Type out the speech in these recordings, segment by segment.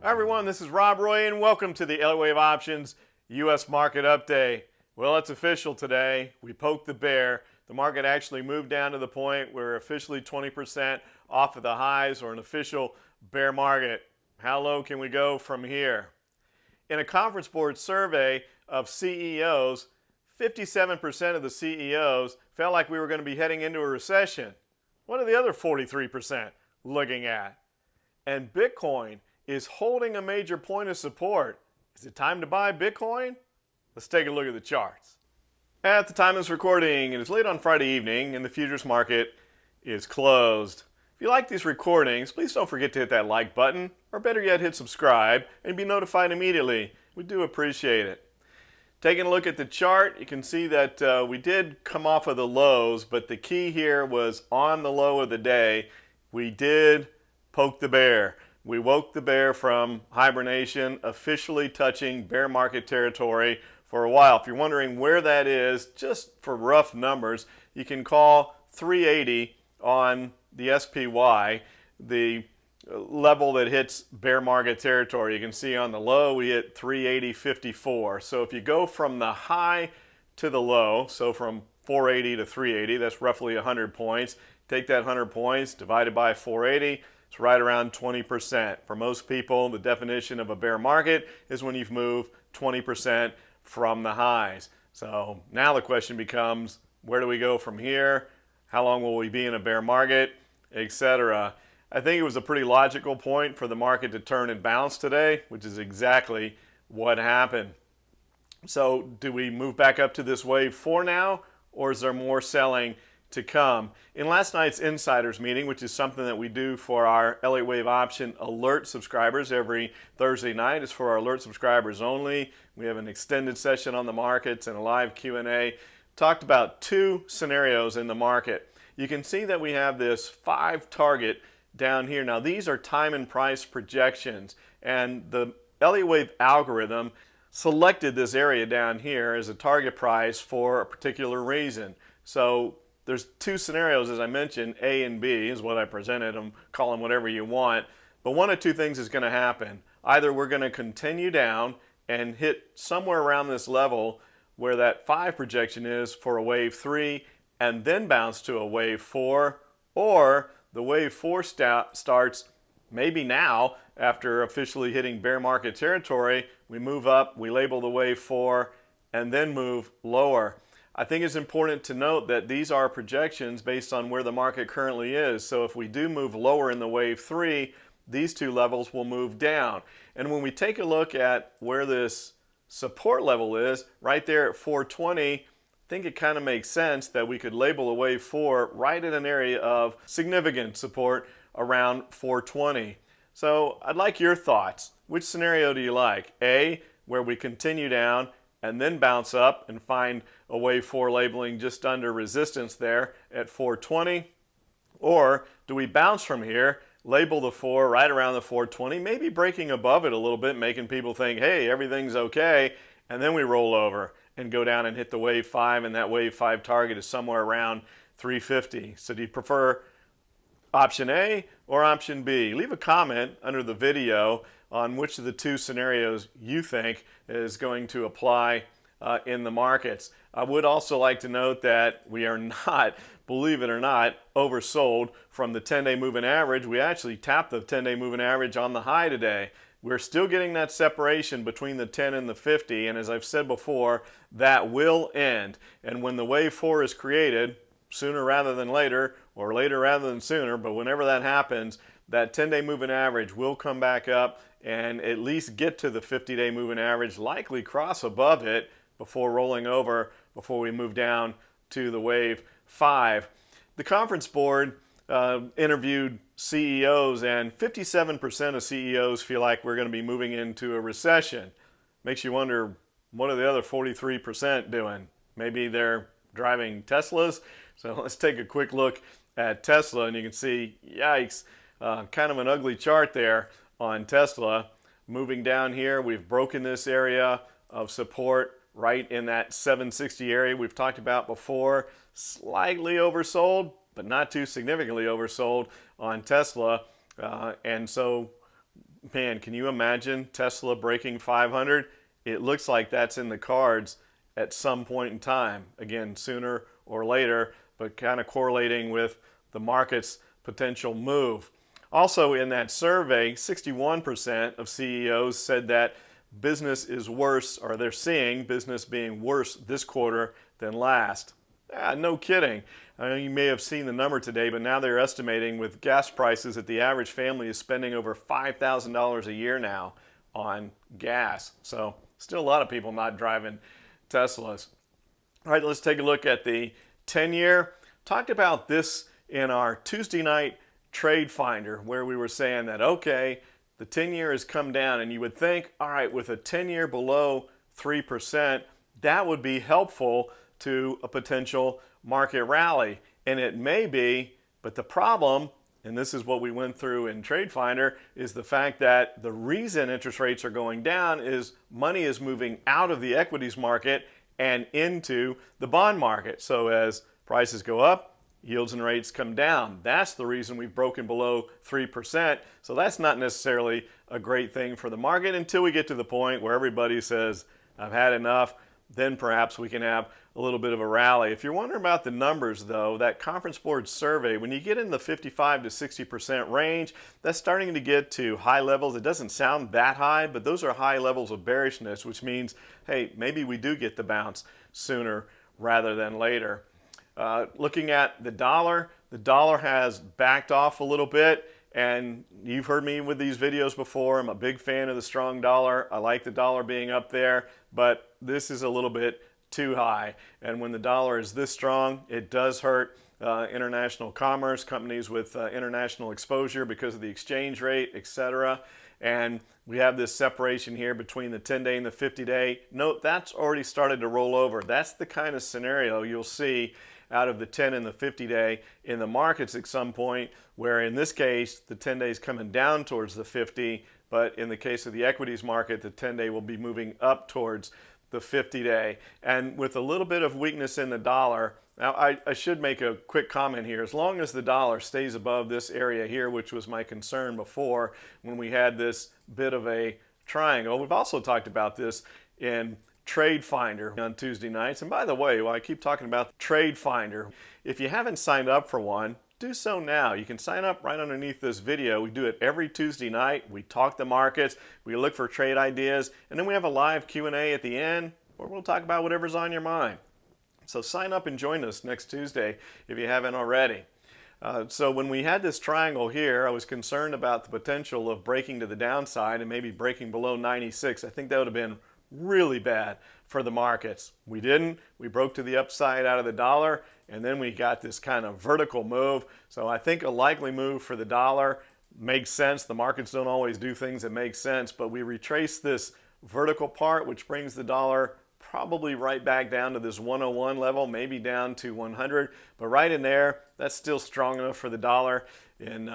Hi everyone, this is Rob Roy and welcome to the Elliott Wave Options U.S. Market Update. Well, it's official today. We poked the bear. The market actually moved down to the point where we're officially 20% off of the highs, or an official bear market. How low can we go from here? In a conference board survey of CEOs, 57% of the CEOs felt like we were going to be heading into a recession. What are the other 43% looking at? And Bitcoin is holding a major point of support. Is it time to buy Bitcoin? Let's take a look at the charts. At the time of this recording, it is late on Friday evening and the futures market is closed. If you like these recordings, please don't forget to hit that like button, or better yet, hit subscribe and be notified immediately. We do appreciate it. Taking a look at the chart, you can see that we did come off of the lows, but the key here was on the low of the day, we did poke the bear. We woke the bear from hibernation, officially touching bear market territory for a while. If you're wondering where that is, just for rough numbers, you can call 380 on the SPY, the level that hits bear market territory. You can see on the low we hit 380.54. So if you go from the high to the low, so from 480 to 380, that's roughly 100 points. Take that 100 points divided by 480. It's right around 20%. For most people, the definition of a bear market is when you've moved 20% from the highs. So now the question becomes, where do we go from here? How long will we be in a bear market, etc.? I think it was a pretty logical point for the market to turn and bounce today, which is exactly what happened. So do we move back up to this wave 4 now, or is there more selling to come? In last night's insiders meeting, which is something that we do for our Elliott Wave Option Alert subscribers every Thursday night, is for our Alert subscribers only. We have an extended session on the markets and a live Q&A. Talked about two scenarios in the market. You can see that we have this 5 target down here. Now these are time and price projections, and the Elliott Wave algorithm selected this area down here as a target price for a particular reason. So there's two scenarios, as I mentioned. A and B is what I presented them. Call them whatever you want. But one of two things is going to happen. Either we're going to continue down and hit somewhere around this level where that 5 projection is for a wave 3 and then bounce to a wave 4, or the wave 4 starts maybe now after officially hitting bear market territory. We move up, we label the wave 4, and then move lower. I think it's important to note that these are projections based on where the market currently is. So if we do move lower in the wave 3, these two levels will move down. And when we take a look at where this support level is, right there at 420, I think it kind of makes sense that we could label a wave 4 right in an area of significant support around 420. So I'd like your thoughts. Which scenario do you like? A, where we continue down and then bounce up and find a wave 4 labeling just under resistance there at 420? Or do we bounce from here, label the 4 right around the 420, maybe breaking above it a little bit, making people think, hey, everything's okay, and then we roll over and go down and hit the wave 5, and that wave 5 target is somewhere around 350. So do you prefer option A or option B? Leave a comment under the video on which of the two scenarios you think is going to apply in the markets. I would also like to note that we are not, believe it or not, oversold from the 10-day moving average. We actually tapped the 10-day moving average on the high today. We're still getting that separation between the 10 and the 50, and as I've said before, that will end. And when the wave 4 is created, sooner rather than later, or later rather than sooner, but whenever that happens, that 10-day moving average will come back up and at least get to the 50-day moving average, likely cross above it before rolling over, before we move down to the wave 5. The conference board interviewed CEOs, and 57% of CEOs feel like we're going to be moving into a recession. Makes you wonder, what are the other 43% doing? Maybe they're driving Teslas. So let's take a quick look at Tesla, and you can see, yikes, kind of an ugly chart there on Tesla. Moving down here, we've broken this area of support right in that 760 area we've talked about before. Slightly oversold, but not too significantly oversold on Tesla. And so man, can you imagine Tesla breaking 500? It looks like that's in the cards at some point in time. Again, sooner or later, but kind of correlating with the market's potential move. Also in that survey, 61% of CEOs said that business is worse, or they're seeing business being worse this quarter than last. No kidding. I know you may have seen the number today, but now they're estimating with gas prices that the average family is spending over $5,000 a year now on gas. So still a lot of people not driving Teslas. All right, let's take a look at the 10-year. Talked about this in our Tuesday night TradeFinder, where we were saying that, okay, the 10-year has come down, and you would think, all right, with a 10-year below 3%, that would be helpful to a potential market rally. And it may be, but the problem, and this is what we went through in TradeFinder, is the fact that the reason interest rates are going down is money is moving out of the equities market and into the bond market. So as prices go up, yields and rates come down. That's the reason we've broken below 3%. So that's not necessarily a great thing for the market until we get to the point where everybody says, I've had enough. Then perhaps we can have a little bit of a rally. If you're wondering about the numbers though, that Conference Board survey, when you get in the 55 to 60% range, that's starting to get to high levels. It doesn't sound that high, but those are high levels of bearishness, which means, hey, maybe we do get the bounce sooner rather than later. Looking at the dollar has backed off a little bit, and you've heard me with these videos before. I'm a big fan of the strong dollar. I like the dollar being up there, but this is a little bit too high. And when the dollar is this strong, it does hurt international commerce, companies with international exposure because of the exchange rate, etc. And we have this separation here between the 10-day and the 50-day. Note, that's already started to roll over. That's the kind of scenario you'll see out of the 10 and the 50-day in the markets at some point, where in this case, the 10-day is coming down towards the 50, but in the case of the equities market, the 10-day will be moving up towards the 50-day. And with a little bit of weakness in the dollar, now I should make a quick comment here. As long as the dollar stays above this area here, which was my concern before when we had this bit of a triangle, we've also talked about this in TradeFinder on Tuesday nights. And by the way, while I keep talking about TradeFinder, if you haven't signed up for one, do so now. You can sign up right underneath this video. We do it every Tuesday night. We talk the markets, we look for trade ideas, and then we have a live Q&A at the end where we'll talk about whatever's on your mind. So sign up and join us next Tuesday if you haven't already. So when we had this triangle here, I was concerned about the potential of breaking to the downside and maybe breaking below 96. I think that would have been really bad for the markets. We didn't. We broke to the upside out of the dollar, and then we got this kind of vertical move. So I think a likely move for the dollar makes sense. The markets don't always do things that make sense, but we retrace this vertical part, which brings the dollar probably right back down to this 101 level, maybe down to 100, but right in there, that's still strong enough for the dollar in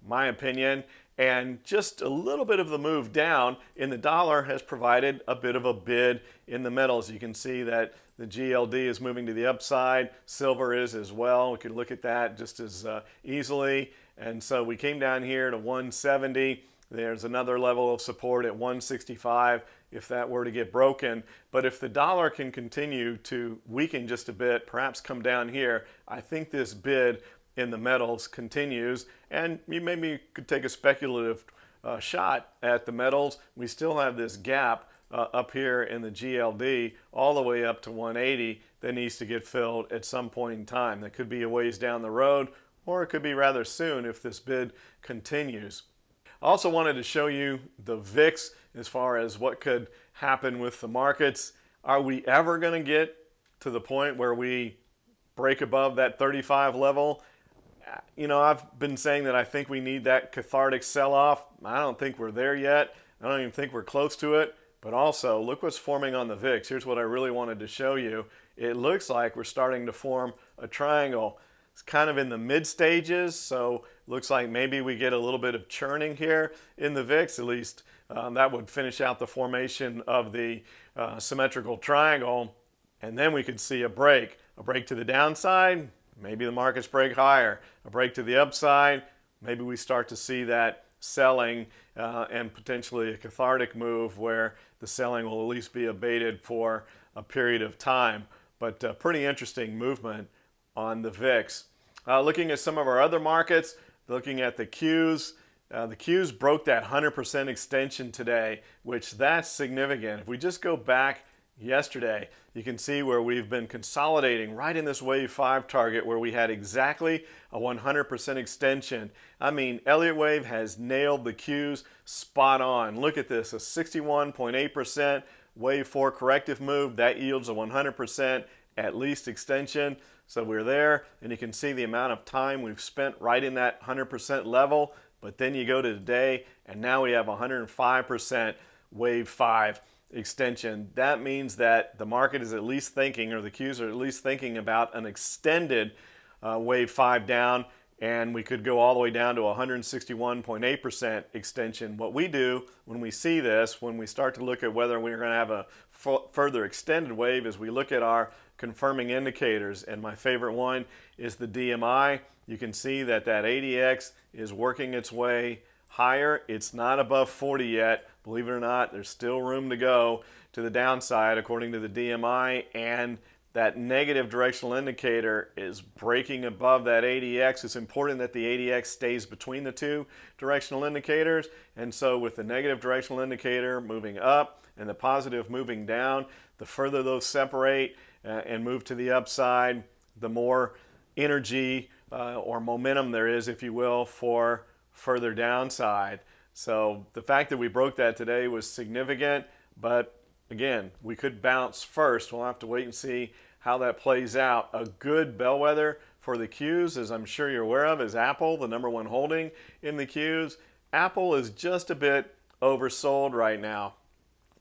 my opinion. And just a little bit of the move down in the dollar has provided a bit of a bid in the metals. You can see that the GLD is moving to the upside. Silver is as well. We could look at that just as easily. And so we came down here to 170. There's another level of support at 165 if that were to get broken. But if the dollar can continue to weaken just a bit, perhaps come down here, I think this bid in the metals continues, and you maybe could take a speculative shot at the metals. We still have this gap up here in the GLD all the way up to 180 that needs to get filled at some point in time. That could be a ways down the road, or it could be rather soon if this bid continues. I also wanted to show you the VIX as far as what could happen with the markets. Are we ever going to get to the point where we break above that 35 level? You know, I've been saying that I think we need that cathartic sell-off. I don't think we're there yet. I don't even think we're close to it. But also, look what's forming on the VIX. Here's what I really wanted to show you. It looks like we're starting to form a triangle. It's kind of in the mid stages, so looks like maybe we get a little bit of churning here in the VIX. At least that would finish out the formation of the symmetrical triangle. And then we could see a break to the downside. Maybe the markets break higher. A break to the upside, maybe we start to see that selling and potentially a cathartic move where the selling will at least be abated for a period of time. But pretty interesting movement on the VIX. Looking at some of our other markets, looking at the Qs. The Qs broke that 100% extension today, which that's significant. If we just go back yesterday, you can see where we've been consolidating right in this wave 5 target where we had exactly a 100% extension. I mean, Elliott wave has nailed the Qs spot on. Look at this, a 61.8% wave 4 corrective move. That yields a 100% at least extension. So we're there, and you can see the amount of time we've spent right in that 100% level. But then you go to today, and now we have 105% wave 5 extension. That means that the market is at least thinking, or the Qs are at least thinking about an extended wave 5 down, and we could go all the way down to 161.8% extension. What we do when we see this, when we start to look at whether we're going to have a further extended wave, is we look at our confirming indicators, and my favorite one is the DMI. You can see that that ADX is working its way higher. It's not above 40 yet. Believe it or not, there's still room to go to the downside according to the DMI, and that negative directional indicator is breaking above that ADX. It's important that the ADX stays between the two directional indicators, and so with the negative directional indicator moving up and the positive moving down, the further those separate and move to the upside, the more energy or momentum there is, if you will, for further downside. So the fact that we broke that today was significant, but again, we could bounce first. We'll have to wait and see how that plays out. A good bellwether for the Qs, as I'm sure you're aware of, is Apple, the #1 holding in the Qs. Apple is just a bit oversold right now.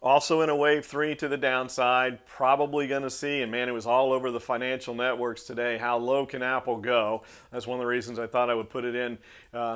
Also in a wave 3 to the downside, probably going to see, and man, it was all over the financial networks today, how low can Apple go? That's one of the reasons I thought I would put it in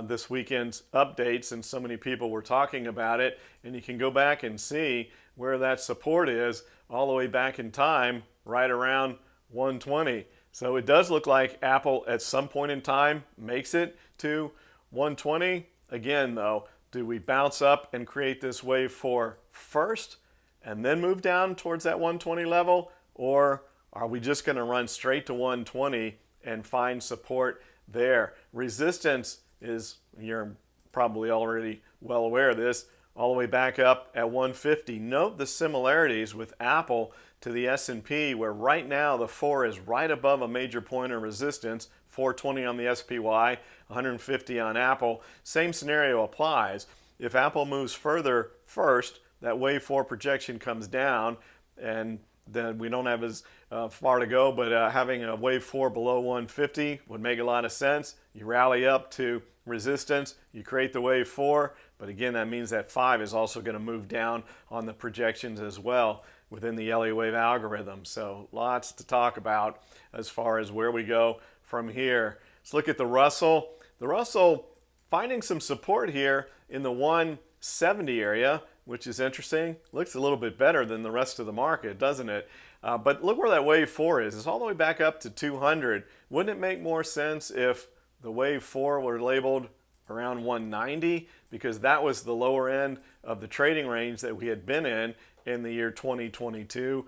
this weekend's update, since so many people were talking about it. And you can go back and see where that support is all the way back in time, right around 120. So it does look like Apple at some point in time makes it to 120. Again, though, do we bounce up and create this wave 4 first and then move down towards that 120 level? Or are we just going to run straight to 120 and find support there? Resistance is, you're probably already well aware of this, all the way back up at 150. Note the similarities with Apple to the S&P, where right now the 4 is right above a major point of resistance, 420 on the SPY, 150 on Apple. Same scenario applies. If Apple moves further first, that wave 4 projection comes down, and then we don't have as far to go, but having a wave 4 below 150 would make a lot of sense. You rally up to resistance, you create the wave 4, but again, that means that 5 is also going to move down on the projections as well within the Elliott wave algorithm. So lots to talk about as far as where we go from here. Let's look at the Russell. The Russell finding some support here in the 170 area, which is interesting. Looks a little bit better than the rest of the market, doesn't it? But look where that wave 4 is. It's all the way back up to 200. Wouldn't it make more sense if the wave 4 were labeled around 190? Because that was the lower end of the trading range that we had been in the year 2022.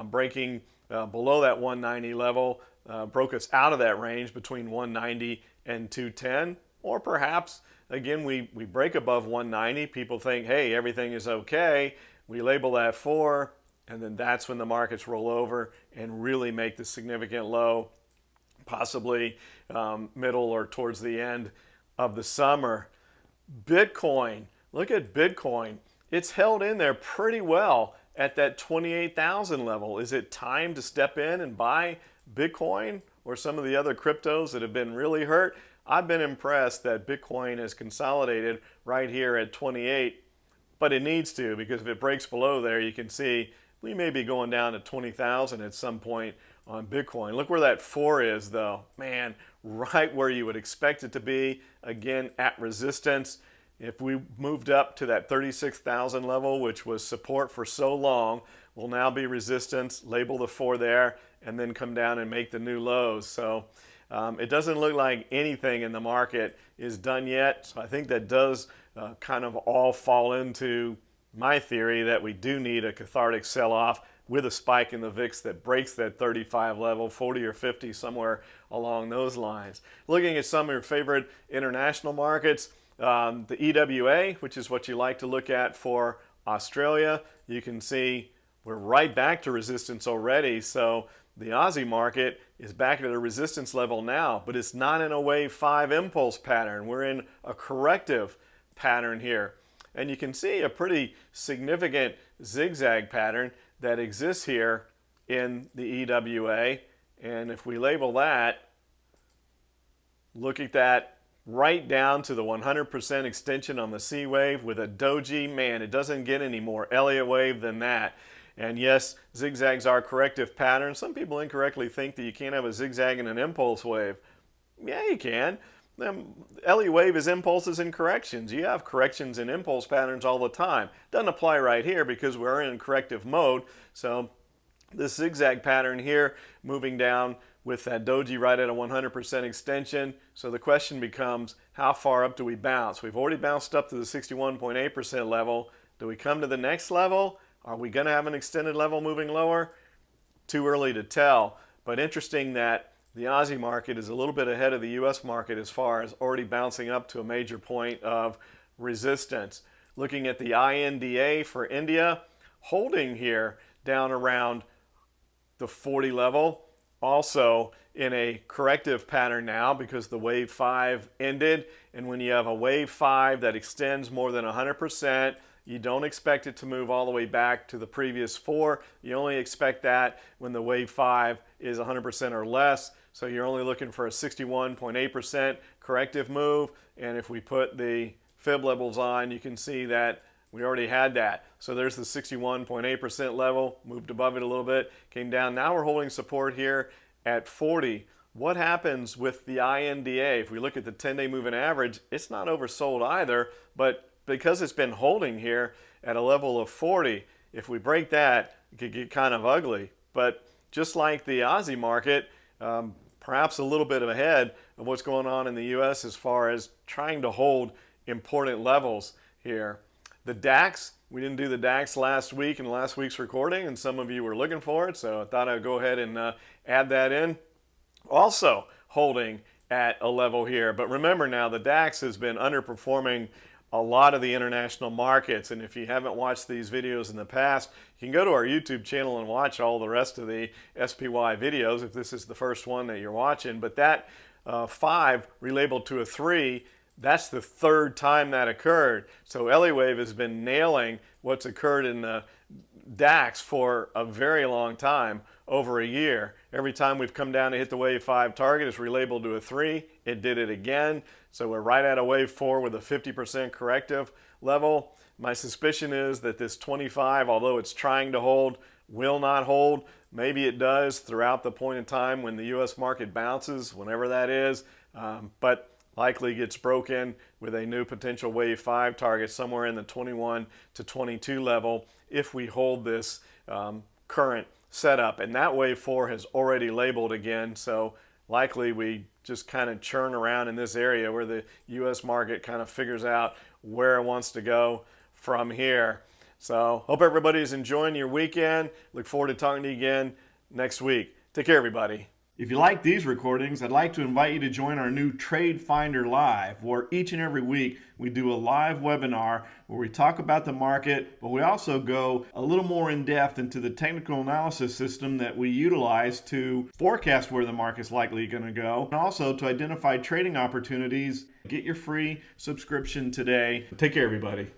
Breaking below that 190 level broke us out of that range between 190 and 210. Or perhaps, again, we break above 190. People think, hey, everything is okay. We label that 4, and then that's when the markets roll over and really make the significant low, possibly middle or towards the end of the summer. Bitcoin, look at Bitcoin. It's held in there pretty well at that 28,000 level. Is it time to step in and buy Bitcoin or some of the other cryptos that have been really hurt? I've been impressed that Bitcoin has consolidated right here at 28, but it needs to, because if it breaks below there, you can see we may be going down to 20,000 at some point on Bitcoin. Look where that 4 is, though. Man, right where you would expect it to be, again, at resistance. If we moved up to that 36,000 level, which was support for so long, will now be resistance. Label the 4 there, and then come down and make the new lows. So it doesn't look like anything in the market is done yet. So I think that does kind of all fall into my theory that we do need a cathartic sell-off with a spike in the VIX that breaks that 35 level, 40 or 50, somewhere along those lines. Looking at some of your favorite international markets, the EWA, which is what you like to look at for Australia, you can see we're right back to resistance already. So the Aussie market is back at a resistance level now, but it's not in a wave 5 impulse pattern. We're in a corrective pattern here. And you can see a pretty significant zigzag pattern that exists here in the EWA. And if we label that, look at that right down to the 100% extension on the C wave with a doji. Man, it doesn't get any more Elliott wave than that. And yes, zigzags are corrective patterns. Some people incorrectly think that you can't have a zigzag and an impulse wave. Yeah, you can. Elliott wave is impulses and corrections. You have corrections and impulse patterns all the time. Doesn't apply right here because we're in corrective mode. So this zigzag pattern here moving down with that doji right at a 100% extension. So the question becomes, how far up do we bounce? We've already bounced up to the 61.8% level. Do we come to the next level? Are we going to have an extended level moving lower? Too early to tell. But interesting that the Aussie market is a little bit ahead of the US market as far as already bouncing up to a major point of resistance. Looking at the INDA for India, holding here down around the 40 level. Also in a corrective pattern now because the wave 5 ended. And when you have a wave 5 that extends more than 100%, you don't expect it to move all the way back to the previous 4. You only expect that when the wave 5 is 100% or less. So you're only looking for a 61.8% corrective move. And if we put the fib levels on, you can see that we already had that. So there's the 61.8% level, moved above it a little bit, came down. Now we're holding support here at 40. What happens with the INDA? If we look at the 10-day moving average, it's not oversold either, but because it's been holding here at a level of 40, if we break that, it could get kind of ugly. But just like the Aussie market, perhaps a little bit ahead of what's going on in the US as far as trying to hold important levels here. The DAX, we didn't do the DAX last week in last week's recording, and some of you were looking for it, so I thought I'd go ahead and add that in. Also holding at a level here, but remember now the DAX has been underperforming a lot of the international markets, and if you haven't watched these videos in the past, you can go to our YouTube channel and watch all the rest of the SPY videos if this is the first one that you're watching. But that 5 relabeled to a 3, that's the third time that occurred. So Elliott wave has been nailing what's occurred in the DAX for a very long time, over a year. Every time we've come down to hit the wave 5 target, it's relabeled to a 3. It did it again. So we're right at a wave 4 with a 50% corrective level. My suspicion is that this 25, although it's trying to hold, will not hold. Maybe it does throughout the point in time when the US market bounces, whenever that is, but likely gets broken with a new potential wave 5 target somewhere in the 21 to 22 level if we hold this current setup. And that wave 4 has already labeled again, so likely we just kind of churn around in this area where the US market kind of figures out where it wants to go from here. So hope everybody's enjoying your weekend. Look forward to talking to you again next week. Take care, everybody. If you like these recordings, I'd like to invite you to join our new TradeFinder Live, where each and every week we do a live webinar where we talk about the market, but we also go a little more in depth into the technical analysis system that we utilize to forecast where the market's likely going to go, and also to identify trading opportunities. Get your free subscription today. Take care, everybody.